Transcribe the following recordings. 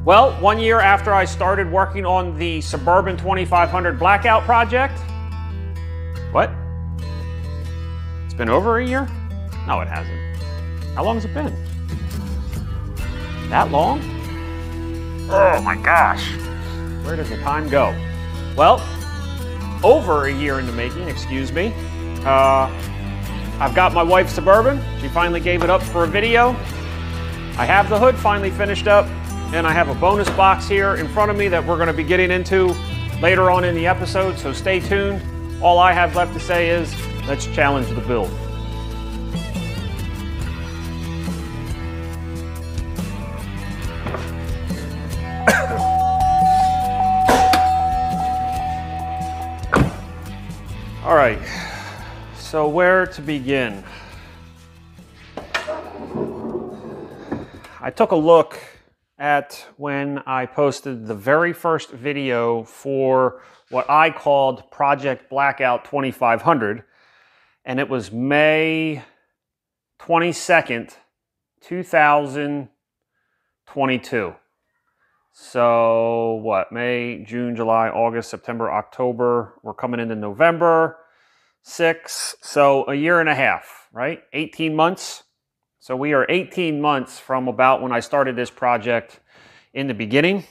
Well, 1 year after I started working on the Suburban 2500 Blackout project. What? It's been over a year? No, it hasn't. How long has it been? That long? Oh my gosh. Where does the time go? Well, over a year in the making, excuse me. I've got my wife's Suburban. She finally gave it up for a video. I have the hood finally finished up, and I have a bonus box here in front of me that we're going to be getting into later on in the episode, so stay tuned. All I have left to say is, let's challenge the build. All right, so where to begin? I took a look at when I posted the very first video for what I called Project Blackout 2500, and it was May 22nd, 2022. So what, May, June, July, August, September, October, we're coming into November 6, so a year and a half, right? 18 months. So we are 18 months from about when I started this project in the beginning.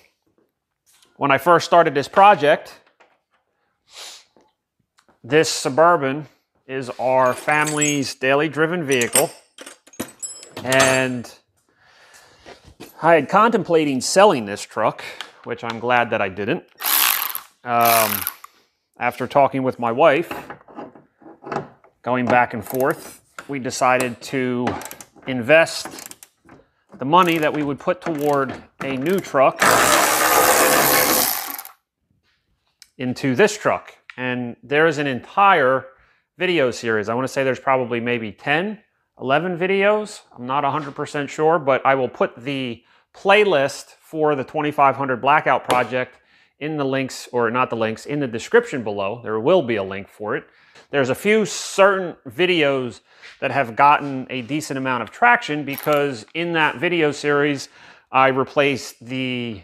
When I first started this project, this Suburban is our family's daily driven vehicle. And I had contemplating selling this truck, which I'm glad that I didn't. After talking with my wife, going back and forth, we decided to invest the money that we would put toward a new truck into this truck. And there is an entire video series. I want to say there's probably maybe 10, 11 videos. I'm not 100% sure, but I will put the playlist for the 2500 Blackout project in the links, or not the links, in the description below. There will be a link for it. There's a few certain videos that have gotten a decent amount of traction because in that video series, I replaced the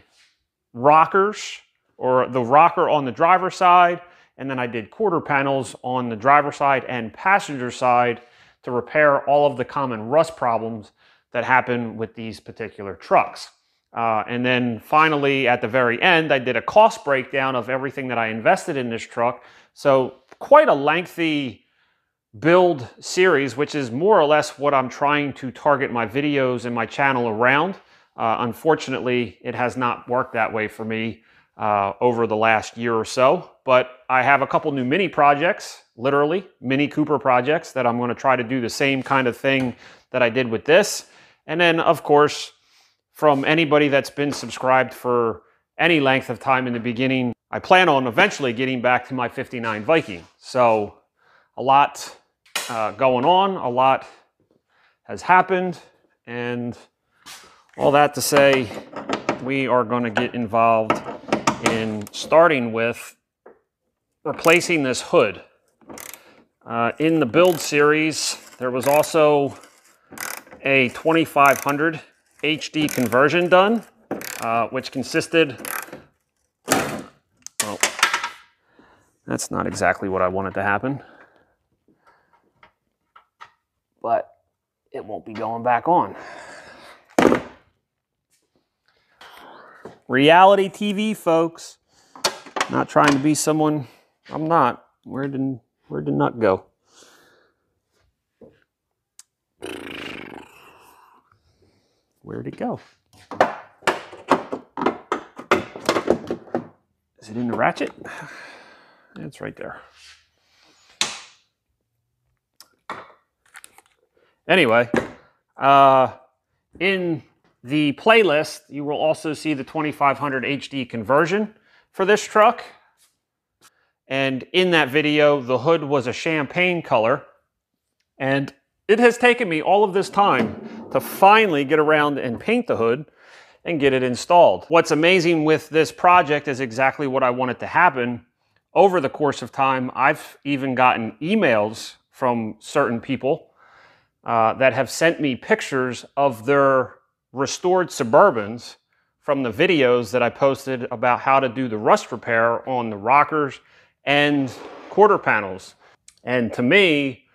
rockers, or the rocker on the driver's side, and then I did quarter panels on the driver's side and passenger side to repair all of the common rust problems that happen with these particular trucks. And then finally, at the very end, I did a cost breakdown of everything that I invested in this truck. So quite a lengthy build series, which is more or less what I'm trying to target my videos and my channel around. Unfortunately, it has not worked that way for me over the last year or so, but I have a couple new mini projects, literally Mini Cooper projects, that I'm going to try to do the same kind of thing that I did with this. And then, of course, from anybody that's been subscribed for any length of time in the beginning, I plan on eventually getting back to my 59 Viking. So a lot going on, a lot has happened, and all that to say, we are going to get involved in starting with replacing this hood. In the build series, there was also a 2500 HD conversion done, which consisted, well, that's not exactly what I wanted to happen, but it won't be going back on. Reality TV, folks. Not trying to be someone I'm not. Where'd the nut go? Where'd it go? Is it in the ratchet? It's right there. Anyway, in the playlist, you will also see the 2500 HD conversion for this truck. And in that video, the hood was a champagne color. And it has taken me all of this time to finally get around and paint the hood and get it installed. What's amazing with this project is exactly what I want it to happen. Over the course of time, I've even gotten emails from certain people that have sent me pictures of their restored Suburbans from the videos that I posted about how to do the rust repair on the rockers and quarter panels. And to me,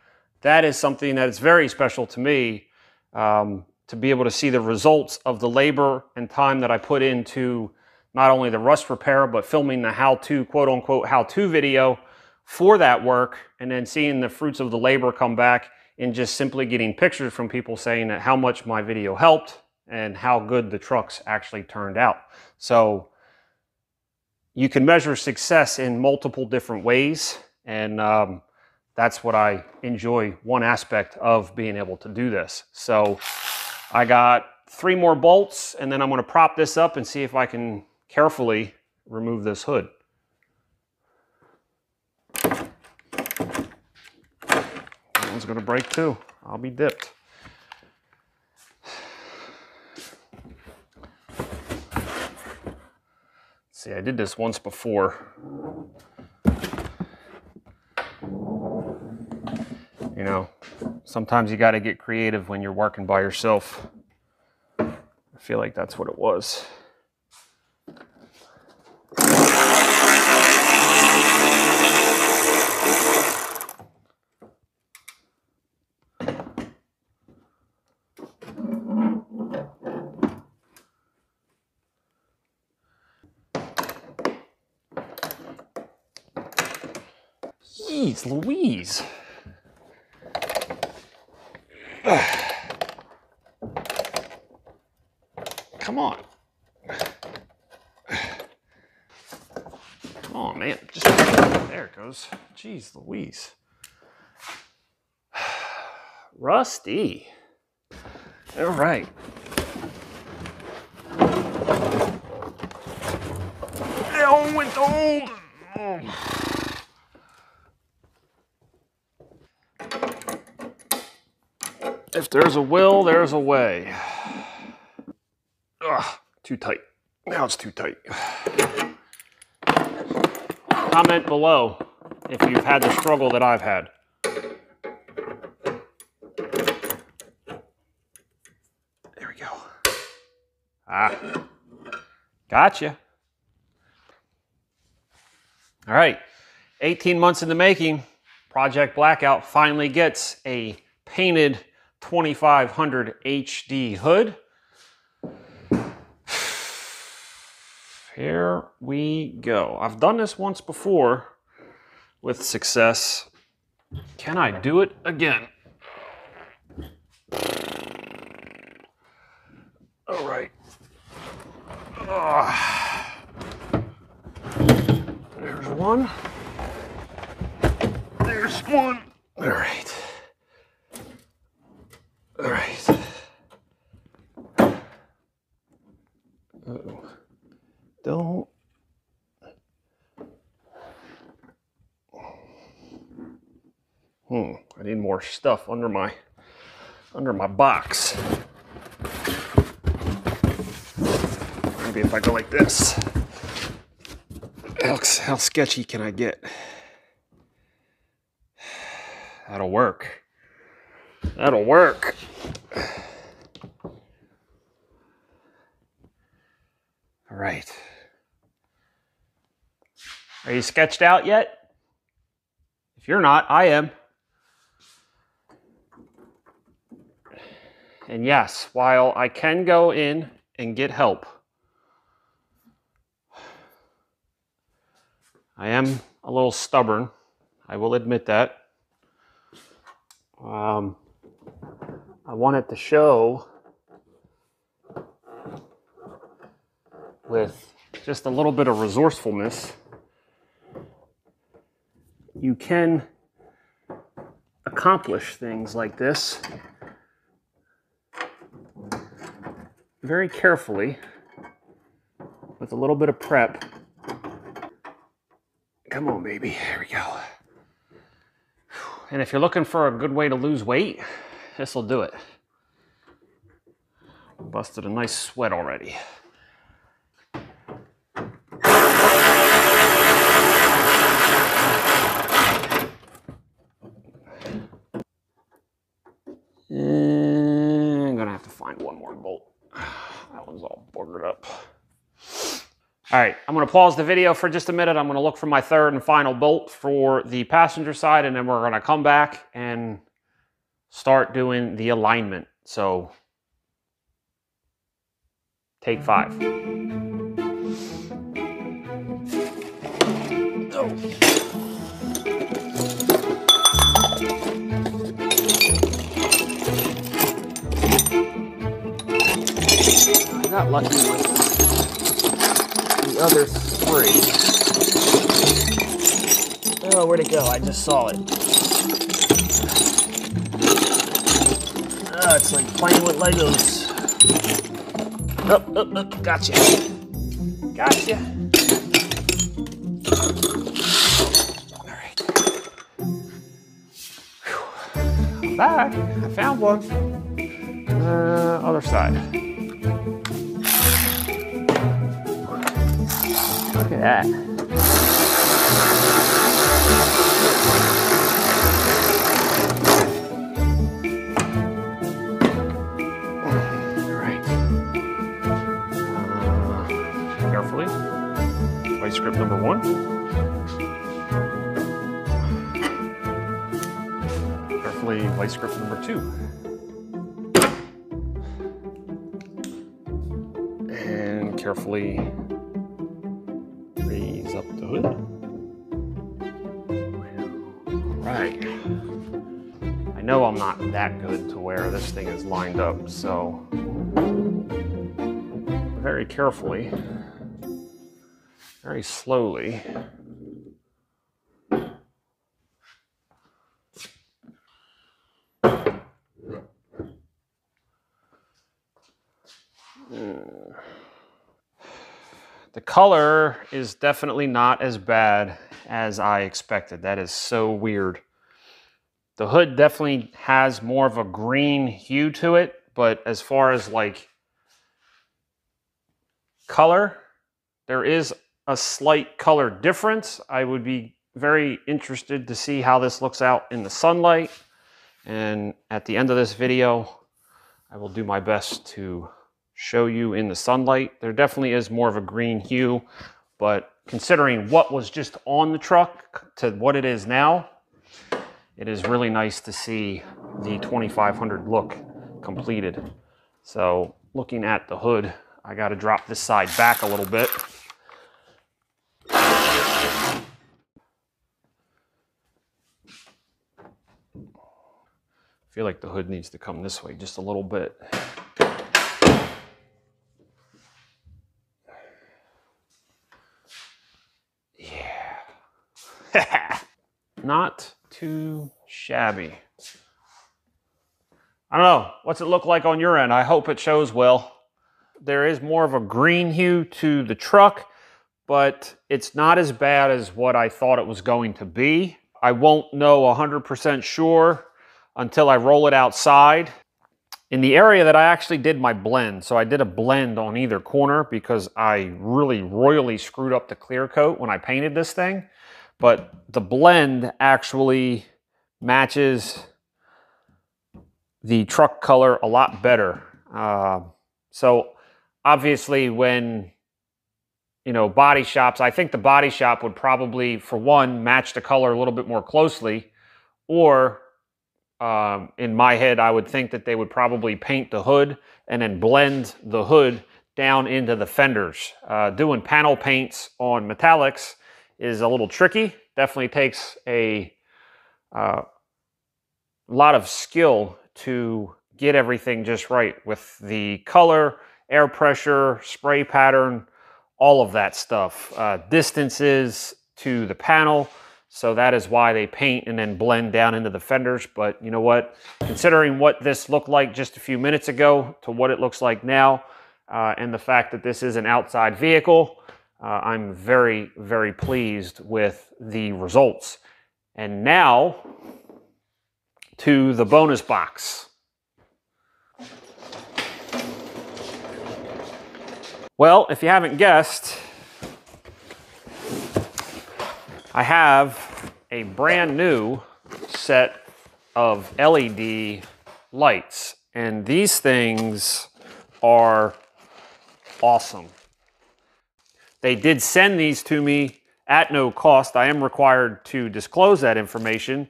that is something that is very special to me, to be able to see the results of the labor and time that I put into not only the rust repair, but filming the how-to, quote-unquote, how-to video for that work, and then seeing the fruits of the labor come back and just simply getting pictures from people saying that how much my video helped and how good the trucks actually turned out. So you can measure success in multiple different ways, and that's what I enjoy, one aspect of being able to do this. So I got 3 more bolts, and then I'm going to prop this up and see if I can carefully remove this hood. That one's going to break too. I'll be dipped. See, I did this once before. You know, sometimes you got to get creative when you're working by yourself. I feel like that's what it was. Jeez Louise. Come on. Come on, man. Just there it goes. Jeez Louise. Rusty. All right. Down with old. If there's a will, there's a way. Ugh, too tight. Now it's too tight. Comment below if you've had the struggle that I've had. There we go. Ah, gotcha. All right, 18 months in the making, Project Blackout finally gets a painted 2500 HD hood. Here we go. I've done this once before with success. Can I do it again? All right. There's one. There's one. All right. All right. Uh-oh. Don't. I need more stuff under my box. Maybe if I go like this. How sketchy can I get? That'll work. That'll work. All right. Are you sketched out yet? If you're not, I am. And yes, while I can go in and get help, I am a little stubborn. I will admit that. I wanted to show with just a little bit of resourcefulness, you can accomplish things like this very carefully with a little bit of prep. Come on, baby. Here we go. And if you're looking for a good way to lose weight, this will do it. Busted a nice sweat already. And I'm gonna have to find one more bolt. That one's all boogered up. All right, I'm gonna pause the video for just a minute. I'm gonna look for my third and final bolt for the passenger side, and then we're gonna come back and start doing the alignment. So, take 5. I got lucky with the other 3. Oh, where'd it go? I just saw it. Oh, it's like playing with Legos. Oh, gotcha. Gotcha. All right. Whew. Back. I found one. Other side. Look at that. All right. Carefully. Vice grip number 1. Carefully, vice grip number 2. And carefully raise up the hood. Right. I know I'm not that good to where this thing is lined up, so very carefully, very slowly. The color is definitely not as bad as I expected. That is so weird. The hood definitely has more of a green hue to it, but as far as like color, there is a slight color difference. I would be very interested to see how this looks out in the sunlight. And at the end of this video, I will do my best to show you in the sunlight. There definitely is more of a green hue, but considering what was just on the truck to what it is now, it is really nice to see the 2500 look completed. So looking at the hood, I got to drop this side back a little bit. I feel like the hood needs to come this way just a little bit. Yeah. Not too shabby. I don't know. What's it look like on your end? I hope it shows well. There is more of a green hue to the truck, but it's not as bad as what I thought it was going to be. I won't know 100% sure until I roll it outside. In the area that I actually did my blend, so I did a blend on either corner because I really royally screwed up the clear coat when I painted this thing. But the blend actually matches the truck color a lot better. So obviously when, you know, body shops, I think the body shop would probably, for one, match the color a little bit more closely, or in my head, I would think that they would probably paint the hood and then blend the hood down into the fenders. Doing panel paints on metallics is a little tricky. Definitely takes a lot of skill to get everything just right with the color, air pressure, spray pattern, all of that stuff. Distances to the panel. So that is why they paint and then blend down into the fenders. But you know what? Considering what this looked like just a few minutes ago to what it looks like now, and the fact that this is an outside vehicle, I'm very, very pleased with the results. And now to the bonus box. Well, if you haven't guessed, I have a brand new set of LED lights, and these things are awesome. They did send these to me at no cost. I am required to disclose that information,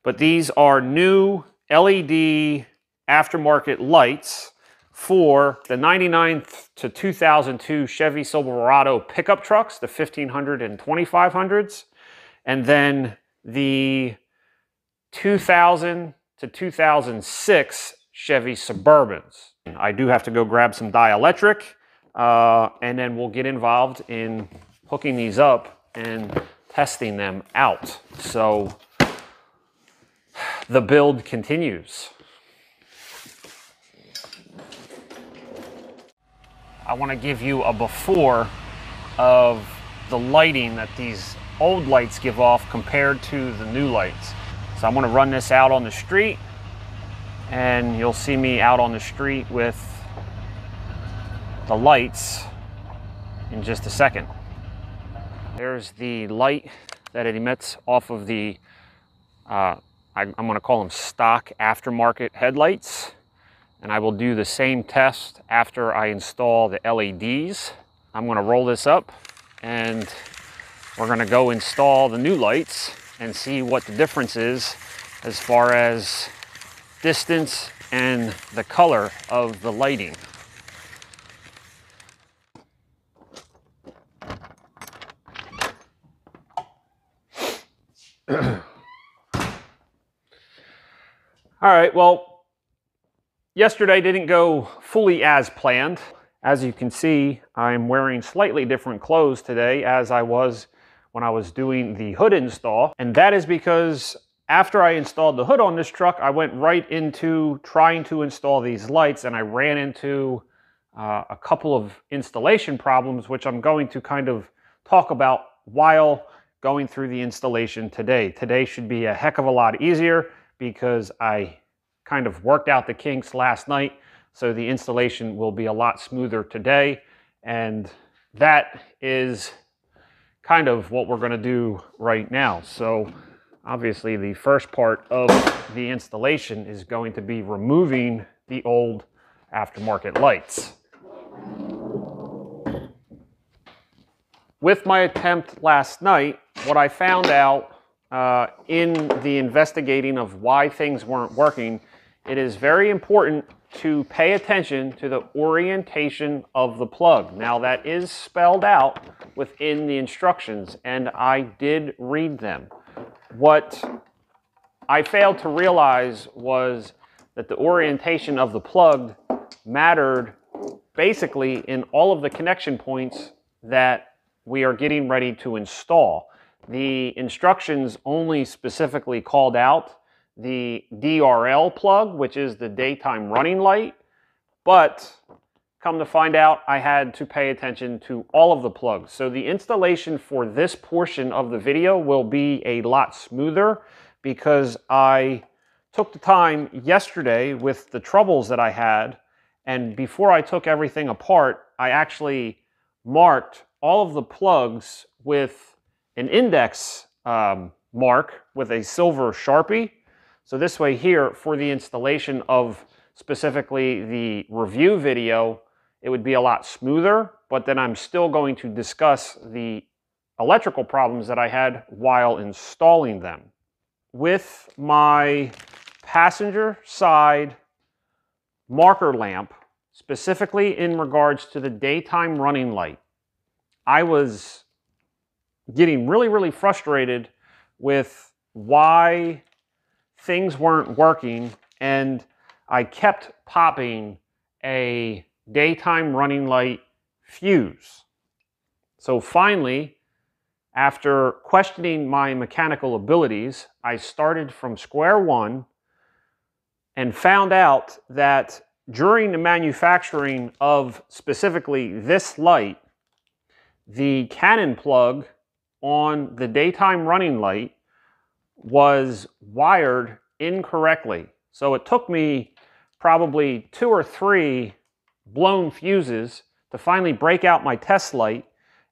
but these are new LED aftermarket lights for the 99 to 2002 Chevy Silverado pickup trucks, the 1500 and 2500s, and then the 2000 to 2006 Chevy Suburbans. I do have to go grab some dielectric, and then we'll get involved in hooking these up and testing them out. So the build continues. I want to give you a before of the lighting that these old lights give off compared to the new lights. So I'm going to run this out on the street, and you'll see me out on the street with the lights in just a second. There's the light that it emits off of the, I'm going to call them stock aftermarket headlights. And I will do the same test after I install the LEDs. I'm going to roll this up, and we're going to go install the new lights and see what the difference is as far as distance and the color of the lighting. All right, well, yesterday didn't go fully as planned. As you can see, I'm wearing slightly different clothes today as I was when I was doing the hood install. And that is because after I installed the hood on this truck, I went right into trying to install these lights, and I ran into a couple of installation problems, which I'm going to kind of talk about while going through the installation today. Today should be a heck of a lot easier because I kind of worked out the kinks last night, so the installation will be a lot smoother today. And that is kind of what we're going to do right now. So obviously the first part of the installation is going to be removing the old aftermarket lights. With my attempt last night, what I found out in the investigating of why things weren't working, it is very important to pay attention to the orientation of the plug. Now that is spelled out within the instructions, and I did read them. What I failed to realize was that the orientation of the plug mattered basically in all of the connection points that we are getting ready to install. The instructions only specifically called out the DRL plug, which is the daytime running light, but come to find out, I had to pay attention to all of the plugs. So the installation for this portion of the video will be a lot smoother because I took the time yesterday with the troubles that I had, and before I took everything apart, I actually marked all of the plugs with an index mark with a silver Sharpie. So this way here, for the installation of specifically the review video, it would be a lot smoother, but then I'm still going to discuss the electrical problems that I had while installing them. With my passenger side marker lamp, specifically in regards to the daytime running light, I was getting really frustrated with why things weren't working, and I kept popping a daytime running light fuse. So finally, after questioning my mechanical abilities, I started from square one and found out that during the manufacturing of specifically this light, the Canon plug on the daytime running light was wired incorrectly. So it took me probably 2 or 3 blown fuses to finally break out my test light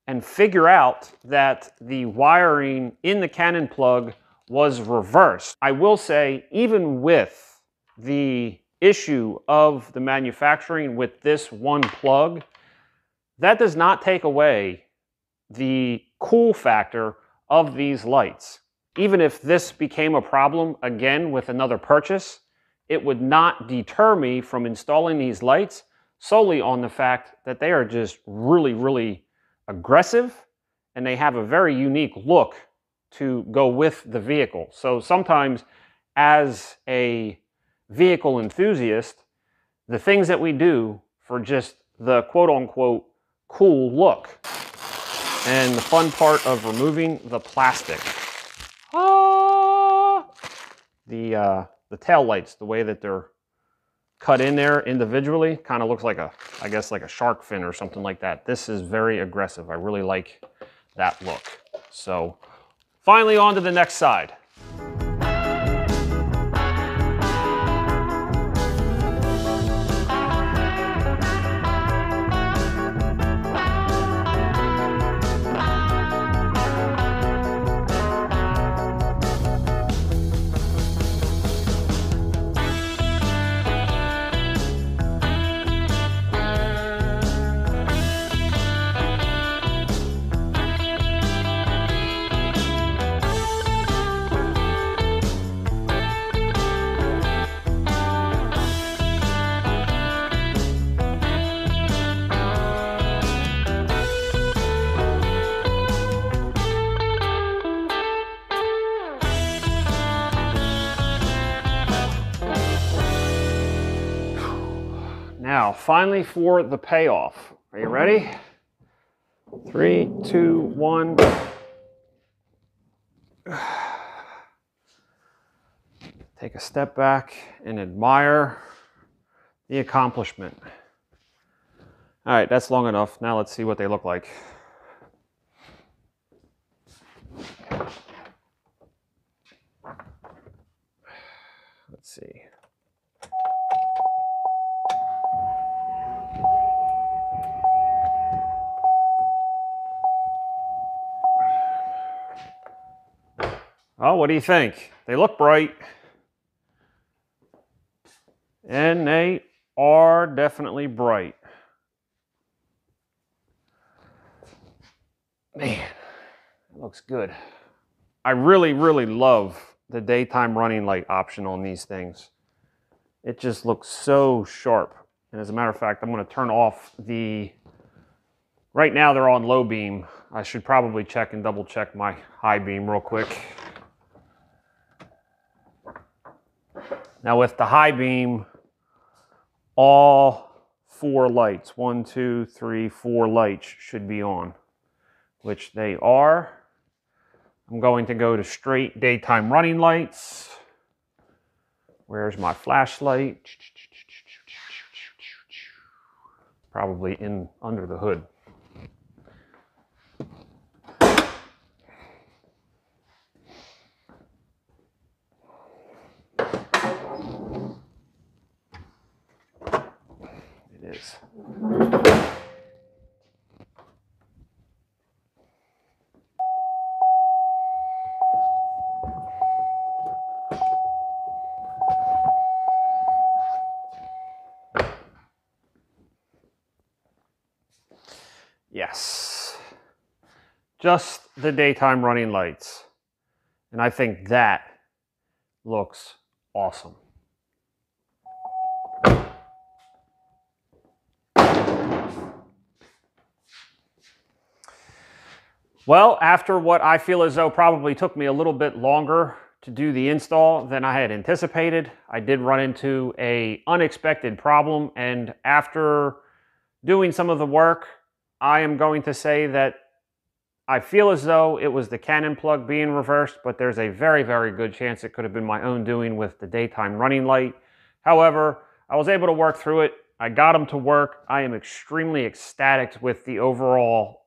and figure out that the wiring in the Canon plug was reversed. I will say, even with the issue of the manufacturing with this one plug, that does not take away the cool factor of these lights. Even if this became a problem again with another purchase, it would not deter me from installing these lights solely on the fact that they are just really, really aggressive and they have a very unique look to go with the vehicle. So sometimes as a vehicle enthusiast, the things that we do for just the quote-unquote cool look and the fun part of removing the plastic. The tail lights, the way that they're cut in there individually, kind of looks like a, I guess like a shark fin or something like that. This is very aggressive. I really like that look. So finally on to the next side. Now, finally for the payoff. Are you ready? 3, 2, 1. Take a step back and admire the accomplishment. All right, that's long enough. Now let's see what they look like. Let's see. Oh, what do you think? They look bright. And they are definitely bright. Man, it looks good. I really, really love the daytime running light option on these things. It just looks so sharp. And as a matter of fact, I'm going to turn off the... Right now they're on low beam. I should probably check and double check my high beam real quick. Now with the high beam, all 4 lights, 1, 2, 3, 4 lights should be on, which they are. I'm going to go to straight daytime running lights. Where's my flashlight? Probably in under the hood. It is. Yes. Just the daytime running lights. And I think that looks awesome. Well, after what I feel as though probably took me a little bit longer to do the install than I had anticipated, I did run into an unexpected problem, and after doing some of the work, I am going to say that I feel as though it was the Canon plug being reversed, but there's a very, very good chance it could have been my own doing with the daytime running light. However, I was able to work through it. I got them to work. I am extremely ecstatic with the overall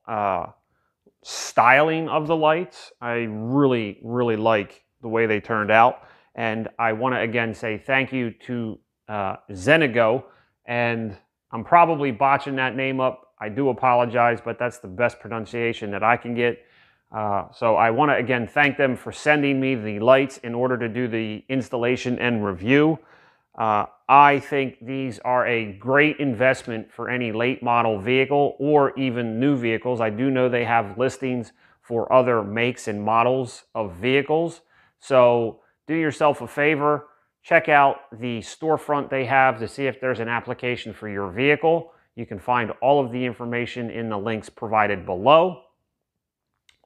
styling of the lights. I really, really like the way they turned out. And I want to again say thank you to Gxenogo. And I'm probably botching that name up. I do apologize, but that's the best pronunciation that I can get. So I want to again thank them for sending me the lights in order to do the installation and review. I think these are a great investment for any late model vehicle or even new vehicles. I do know they have listings for other makes and models of vehicles. So do yourself a favor, check out the storefront they have to see if there's an application for your vehicle. You can find all of the information in the links provided below.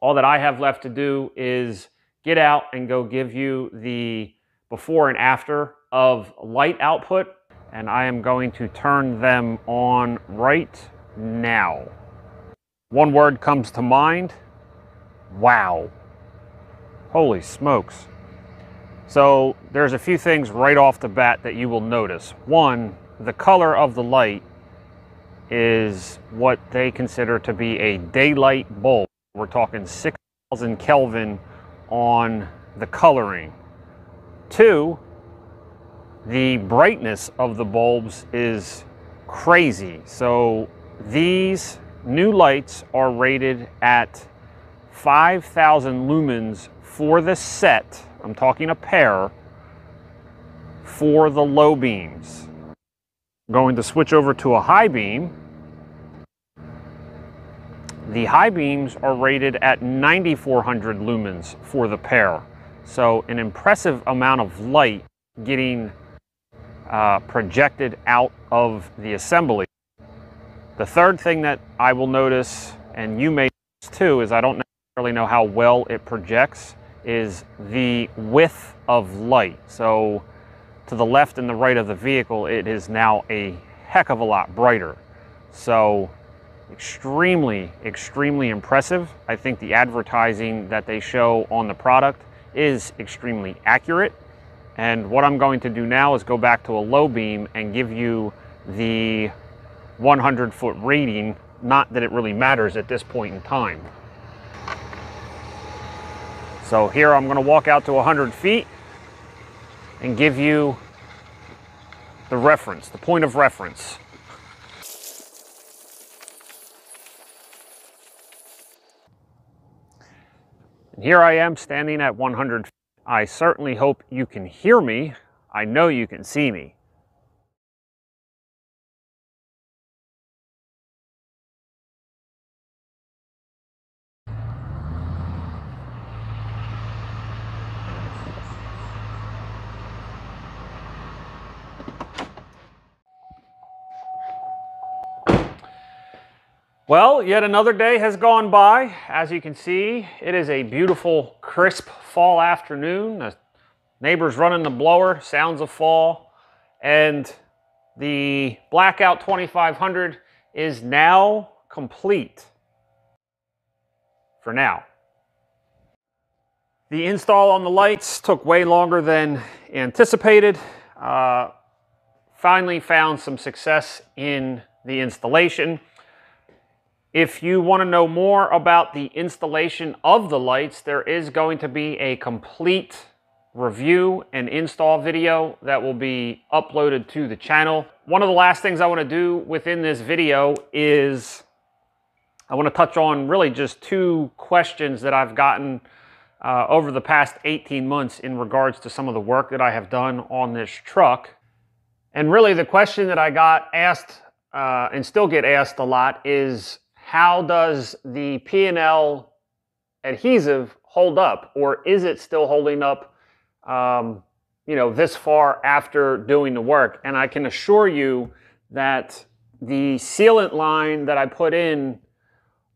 All that I have left to do is get out and go give you the before and after of light output, and I am going to turn them on right now. One word comes to mind: wow. Holy smokes. So there's a few things right off the bat that you will notice. One, the color of the light is what they consider to be a daylight bulb. We're talking 6,000 Kelvin on the coloring. Two, the brightness of the bulbs is crazy. So these new lights are rated at 5,000 lumens for the set. I'm talking a pair for the low beams. I'm going to switch over to a high beam. The high beams are rated at 9,400 lumens for the pair. So an impressive amount of light getting projected out of the assembly. The third thing that I will notice, and you may notice too, is I don't necessarily know how well it projects, is the width of light. So to the left and the right of the vehicle, it is now a heck of a lot brighter. So extremely, extremely impressive. I think the advertising that they show on the product is extremely accurate. And what I'm going to do now is go back to a low beam and give you the 100-foot rating. Not that it really matters at this point in time. So here I'm going to walk out to 100 feet and give you the reference, the point of reference. And here I am standing at 100 feet. I certainly hope you can hear me. I know you can see me. Well, yet another day has gone by. As you can see, it is a beautiful, crisp fall afternoon. The neighbor's running the blower, sounds of fall, and the Blackout 2500 is now complete for now. The install on the lights took way longer than anticipated. Finally found some success in the installation. If you want to know more about the installation of the lights, there is going to be a complete review and install video that will be uploaded to the channel. One of the last things I want to do within this video is I want to touch on really just two questions that I've gotten over the past 18 months in regards to some of the work that I have done on this truck. And really the question that I got asked and still get asked a lot is, how does the P&L adhesive hold up, or is it still holding up, you know, this far after doing the work? And I can assure you that the sealant line that I put in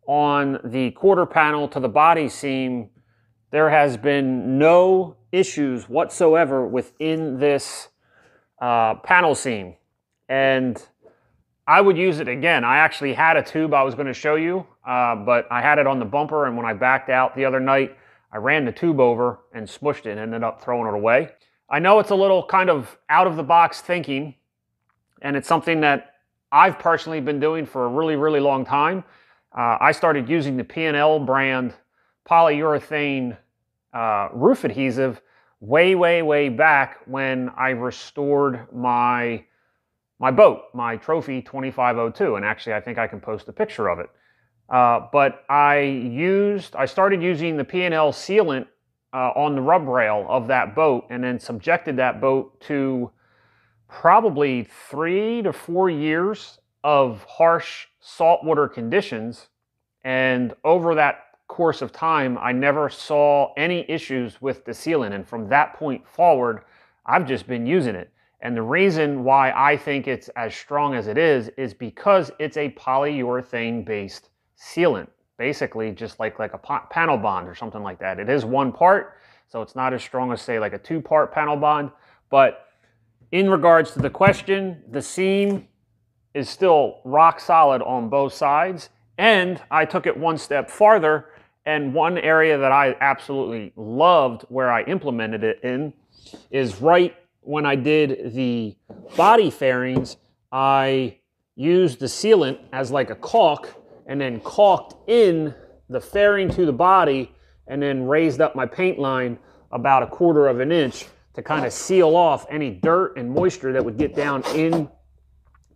on the quarter panel to the body seam, there has been no issues whatsoever within this panel seam. And I would use it again. I actually had a tube I was going to show you, but I had it on the bumper, and when I backed out the other night, I ran the tube over and smushed it and ended up throwing it away. I know it's a little kind of out of the box thinking, and it's something that I've personally been doing for a really, really long time. I started using the P&L brand polyurethane roof adhesive way, way, way back when I restored my boat, my Trophy 2502, and actually I think I can post a picture of it. But I started using the P&L sealant on the rub rail of that boat, and then subjected that boat to probably 3 to 4 years of harsh saltwater conditions. And over that course of time, I never saw any issues with the sealant. And from that point forward, I've just been using it. And the reason why I think it's as strong as it is because it's a polyurethane-based sealant. Basically, just like a panel bond or something like that. It is one part, so it's not as strong as, say, like a 2-part panel bond. But in regards to the question, the seam is still rock solid on both sides. And I took it one step farther, and one area that I absolutely loved where I implemented it in is right when I did the body fairings. I used the sealant as like a caulk and then caulked in the fairing to the body and then raised up my paint line about 1/4 of an inch to kind of seal off any dirt and moisture that would get down in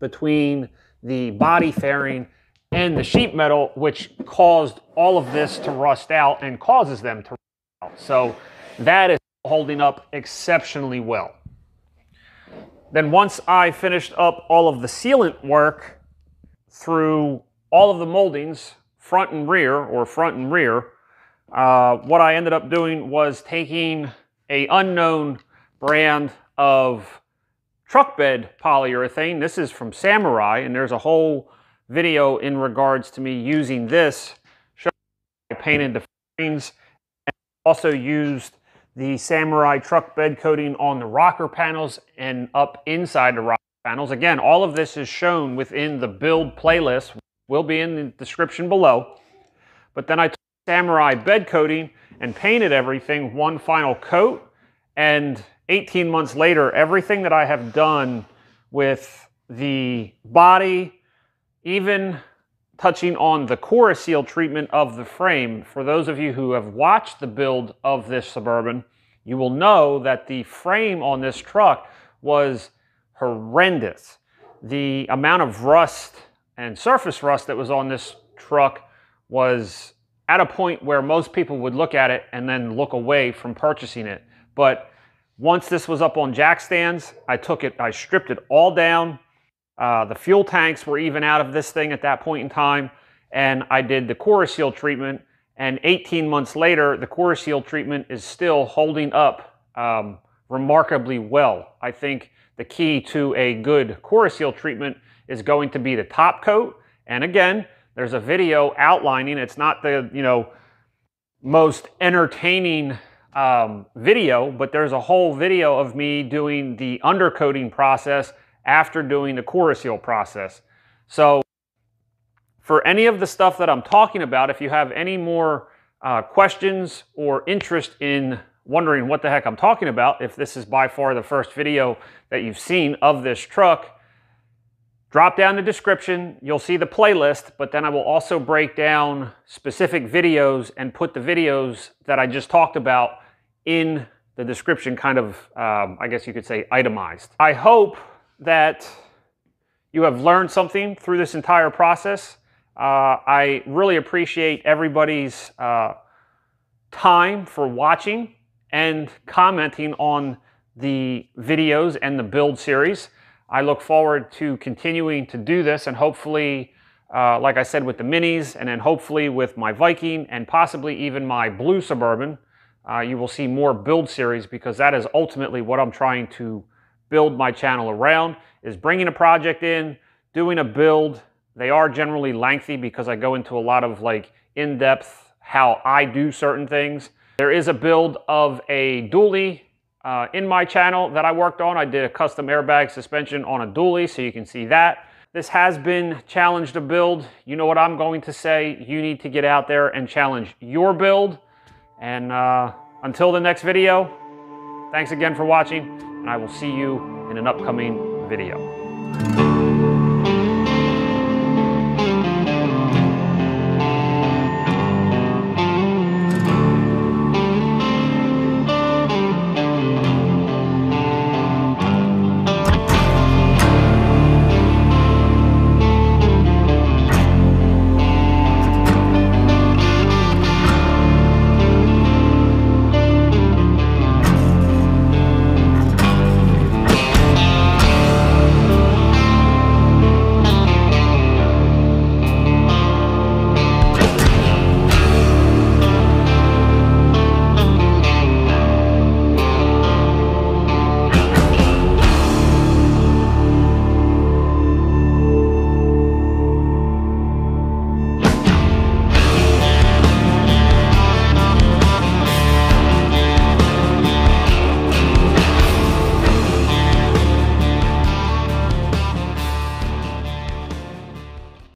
between the body fairing and the sheet metal, which caused all of this to rust out and causes them to rust out. So that is holding up exceptionally well. Then once I finished up all of the sealant work through all of the moldings, front and rear, what I ended up doing was taking an unknown brand of truck bed polyurethane. This is from Samurai, and there's a whole video in regards to me using this. I painted the frames and also used the Samurai truck bed coating on the rocker panels and up inside the rocker panels. Again, all of this is shown within the build playlist, will be in the description below. But then I took Samurai bed coating and painted everything one final coat, and 18 months later, everything that I have done with the body, even touching on the Corroseal treatment of the frame, for those of you who have watched the build of this Suburban, you will know that the frame on this truck was horrendous. The amount of rust and surface rust that was on this truck was at a point where most people would look at it and then look away from purchasing it. But once this was up on jack stands, I stripped it all down. The fuel tanks were even out of this thing at that point in time, and I did the Corroseal treatment, and 18 months later, the Corroseal treatment is still holding up remarkably well. I think the key to a good Corroseal treatment is going to be the top coat, and again, there's a video outlining. It's not the most entertaining video, but there's a whole video of me doing the undercoating process after doing the Corroseal process. So for any of the stuff that I'm talking about, if you have any more questions or interest in wondering what the heck I'm talking about, if this is by far the first video that you've seen of this truck, drop down the description. You'll see the playlist, but then I will also break down specific videos and put the videos that I just talked about in the description, kind of, I guess you could say, itemized. I hope that you have learned something through this entire process. I really appreciate everybody's time for watching and commenting on the videos and the build series. I look forward to continuing to do this, and hopefully, like I said, with the minis, and then hopefully with my Viking and possibly even my blue Suburban, you will see more build series, because that is ultimately what I'm trying to build my channel around, is bringing a project in, doing a build. They are generally lengthy because I go into a lot of in-depth how I do certain things. There is a build of a dually in my channel that I worked on. I did a custom airbag suspension on a dually, so you can see that. This has been challenged to build. You know what I'm going to say. You need to get out there and challenge your build. And until the next video, thanks again for watching, and I will see you in an upcoming video.